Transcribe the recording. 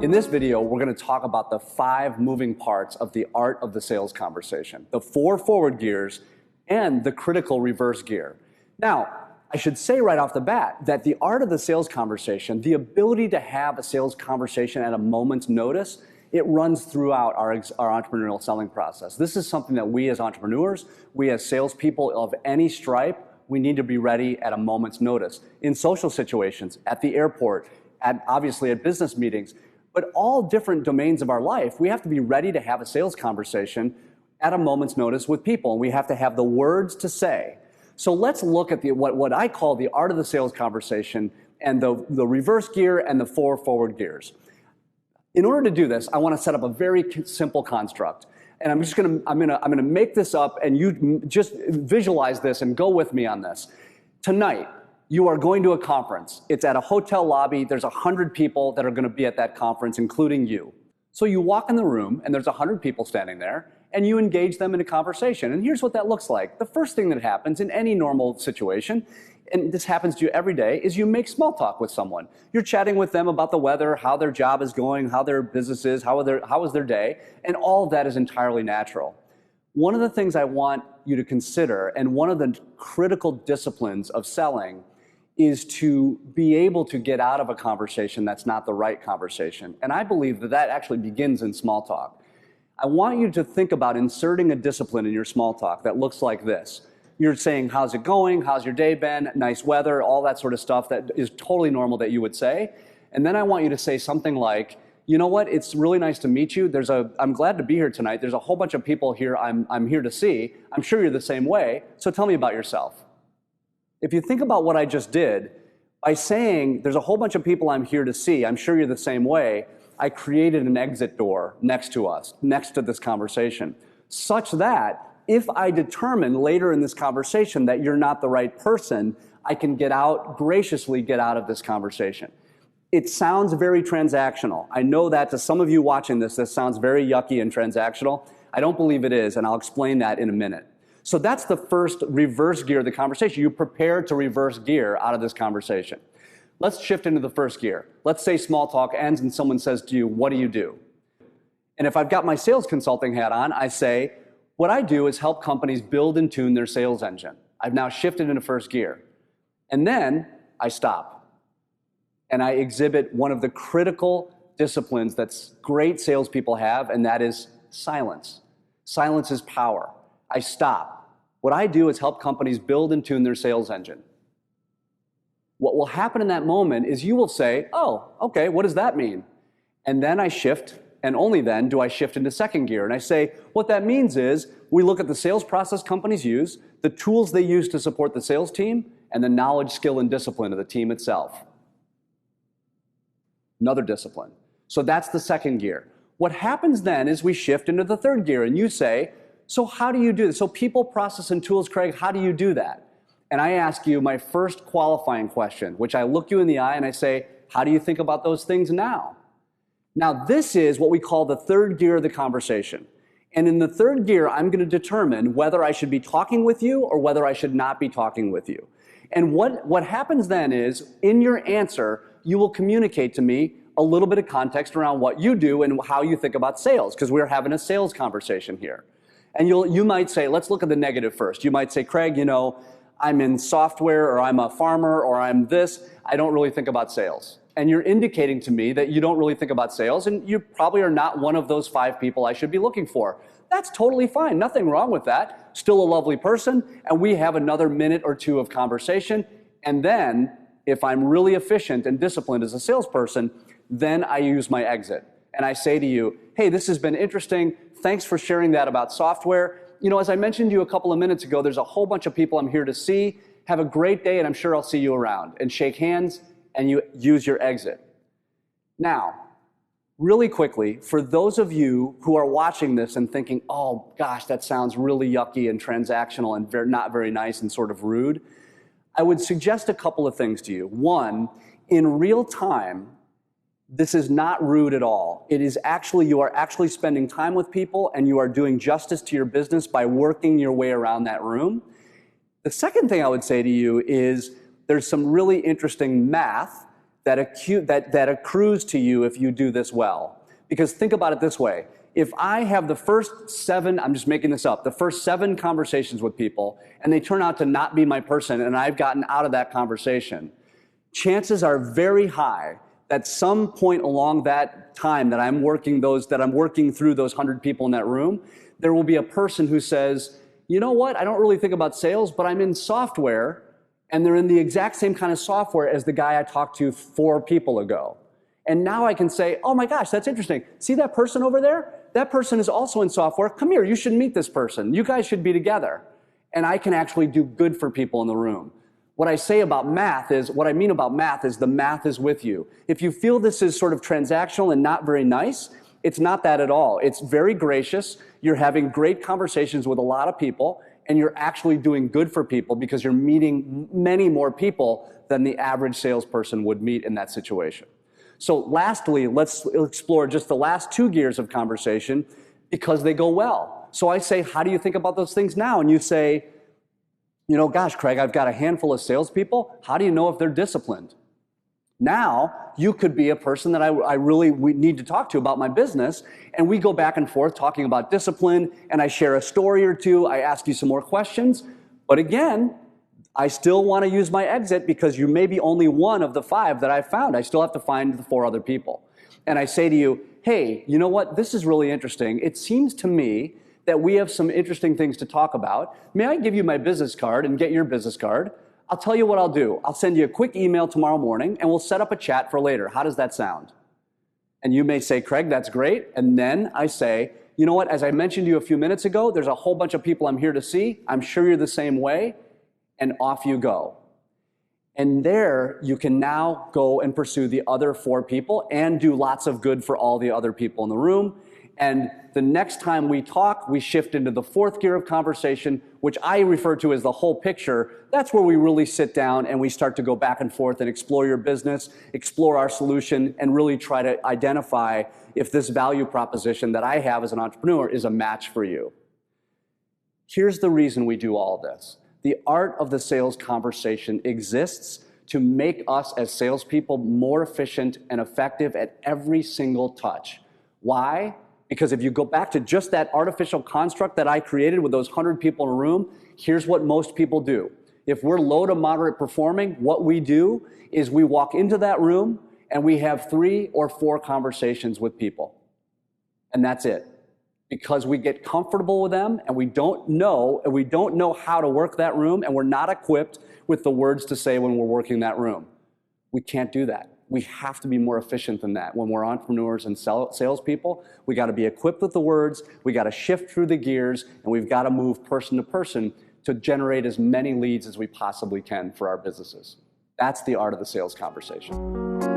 In this video, we're going to talk about the 5 moving parts of the art of the sales conversation, the 4 forward gears and the critical reverse gear. Now, I should say right off the bat that the art of the sales conversation, the ability to have a sales conversation at a moment's notice, it runs throughout our entrepreneurial selling process. This is something that we as entrepreneurs, we as salespeople of any stripe, we need to be ready at a moment's notice. In social situations, at the airport, obviously at business meetings, but all different domains of our life, we have to be ready to have a sales conversation at a moment's notice with people, and we have to have the words to say. So let's look at what I call the art of the sales conversation and the reverse gear and the 4 forward gears. In order to do this, I want to set up a very simple construct. And I'm gonna make this up, and you just visualize this and go with me on this. Tonight, you are going to a conference. It's at a hotel lobby. There's 100 people that are going to be at that conference, including you. So you walk in the room, and there's 100 people standing there, and you engage them in a conversation. And here's what that looks like. The first thing that happens in any normal situation, and this happens to you every day, is you make small talk with someone. You're chatting with them about the weather, how their job is going, how their business is, how is their day, and all of that is entirely natural. One of the things I want you to consider, and one of the critical disciplines of selling, is to be able to get out of a conversation that's not the right conversation. And I believe that that actually begins in small talk. I want you to think about inserting a discipline in your small talk that looks like this. You're saying, how's it going? How's your day been? Nice weather, all that sort of stuff that is totally normal that you would say. And then I want you to say something like, you know what, it's really nice to meet you. I'm glad to be here tonight. There's a whole bunch of people here I'm here to see. I'm sure you're the same way, so tell me about yourself. If you think about what I just did, by saying there's a whole bunch of people I'm here to see, I'm sure you're the same way, I created an exit door next to us, next to this conversation, such that if I determine later in this conversation that you're not the right person, I can graciously get out of this conversation. It sounds very transactional. I know that to some of you watching this sounds very yucky and transactional. I don't believe it is, and I'll explain that in a minute. So that's the first reverse gear of the conversation. You prepare to reverse gear out of this conversation. Let's shift into the first gear. Let's say small talk ends and someone says to you, what do you do? And if I've got my sales consulting hat on, I say, what I do is help companies build and tune their sales engine. I've now shifted into first gear. And then I stop. And I exhibit one of the critical disciplines that great salespeople have, and that is silence. Silence is power. I stop. What I do is help companies build and tune their sales engine. What will happen in that moment is you will say, oh, okay, what does that mean? And then I shift, and only then do I shift into second gear. And I say, what that means is we look at the sales process companies use, the tools they use to support the sales team, and the knowledge, skill, and discipline of the team itself. Another discipline. So that's the second gear. What happens then is we shift into the third gear, and you say, so how do you do this? So people, process, and tools, Craig, how do you do that? And I ask you my first qualifying question, which I look you in the eye and I say, how do you think about those things now? Now, this is what we call the third gear of the conversation. And in the third gear, I'm going to determine whether I should be talking with you or whether I should not be talking with you. And what happens then is, in your answer, you will communicate to me a little bit of context around what you do and how you think about sales, because we're having a sales conversation here. And you might say, let's look at the negative first. You might say, Craig, you know, I'm in software, or I'm a farmer, or I'm this. I don't really think about sales. And you're indicating to me that you don't really think about sales, and you probably are not one of those 5 people I should be looking for. That's totally fine. Nothing wrong with that. Still a lovely person, and we have another minute or 2 of conversation. And then, if I'm really efficient and disciplined as a salesperson, then I use my exit. And I say to you, hey, this has been interesting. Thanks for sharing that about software. You know, as I mentioned to you a couple of minutes ago, there's a whole bunch of people I'm here to see. Have a great day, and I'm sure I'll see you around. And shake hands, and you use your exit. Now, really quickly, for those of you who are watching this and thinking, oh gosh, that sounds really yucky and transactional and not very nice and sort of rude, I would suggest a couple of things to you. One, in real time, this is not rude at all. It is actually, you are actually spending time with people, and you are doing justice to your business by working your way around that room. The second thing I would say to you is there's some really interesting math that accrues to you if you do this well. Because think about it this way. If I have the first 7, I'm just making this up, the first 7 conversations with people, and they turn out to not be my person, and I've gotten out of that conversation, chances are very high that some point along that time that I'm working through those 100 people in that room, there will be a person who says, you know what, I don't really think about sales, but I'm in software, and they're in the exact same kind of software as the guy I talked to 4 people ago. And now I can say, oh my gosh, that's interesting. See that person over there? That person is also in software. Come here, you should meet this person. You guys should be together. And I can actually do good for people in the room. What I mean about math is the math is with you. If you feel this is sort of transactional and not very nice, it's not that at all. It's very gracious. You're having great conversations with a lot of people, and you're actually doing good for people because you're meeting many more people than the average salesperson would meet in that situation. So lastly, let's explore just the last 2 gears of conversation because they go well. So I say, how do you think about those things now? And you say, you know, gosh, Craig, I've got a handful of salespeople. How do you know if they're disciplined? Now, you could be a person that we need to talk to about my business, and we go back and forth talking about discipline, and I share a story or two, I ask you some more questions, but again, I still want to use my exit because you may be only one of the 5 that I've found. I still have to find the 4 other people. And I say to you, hey, you know what? This is really interesting. It seems to me that we have some interesting things to talk about. May I give you my business card and get your business card? I'll tell you what I'll do. I'll send you a quick email tomorrow morning and we'll set up a chat for later. How does that sound? And you may say, Craig, that's great. And then I say, you know what? As I mentioned to you a few minutes ago, there's a whole bunch of people I'm here to see. I'm sure you're the same way. And off you go. And there you can now go and pursue the other 4 people and do lots of good for all the other people in the room. And the next time we talk, we shift into the 4th gear of conversation, which I refer to as the whole picture. That's where we really sit down and we start to go back and forth and explore your business, explore our solution, and really try to identify if this value proposition that I have as an entrepreneur is a match for you. Here's the reason we do all this. The art of the sales conversation exists to make us as salespeople more efficient and effective at every single touch. Why? Because if you go back to just that artificial construct that I created with those 100 people in a room, here's what most people do. If we're low to moderate performing, what we do is we walk into that room and we have 3 or 4 conversations with people. And that's it. Because we get comfortable with them and we don't know how to work that room, and we're not equipped with the words to say when we're working that room. We can't do that. We have to be more efficient than that. When we're entrepreneurs and salespeople, we got to be equipped with the words, we got to shift through the gears, and we've got to move person to person to generate as many leads as we possibly can for our businesses. That's the art of the sales conversation.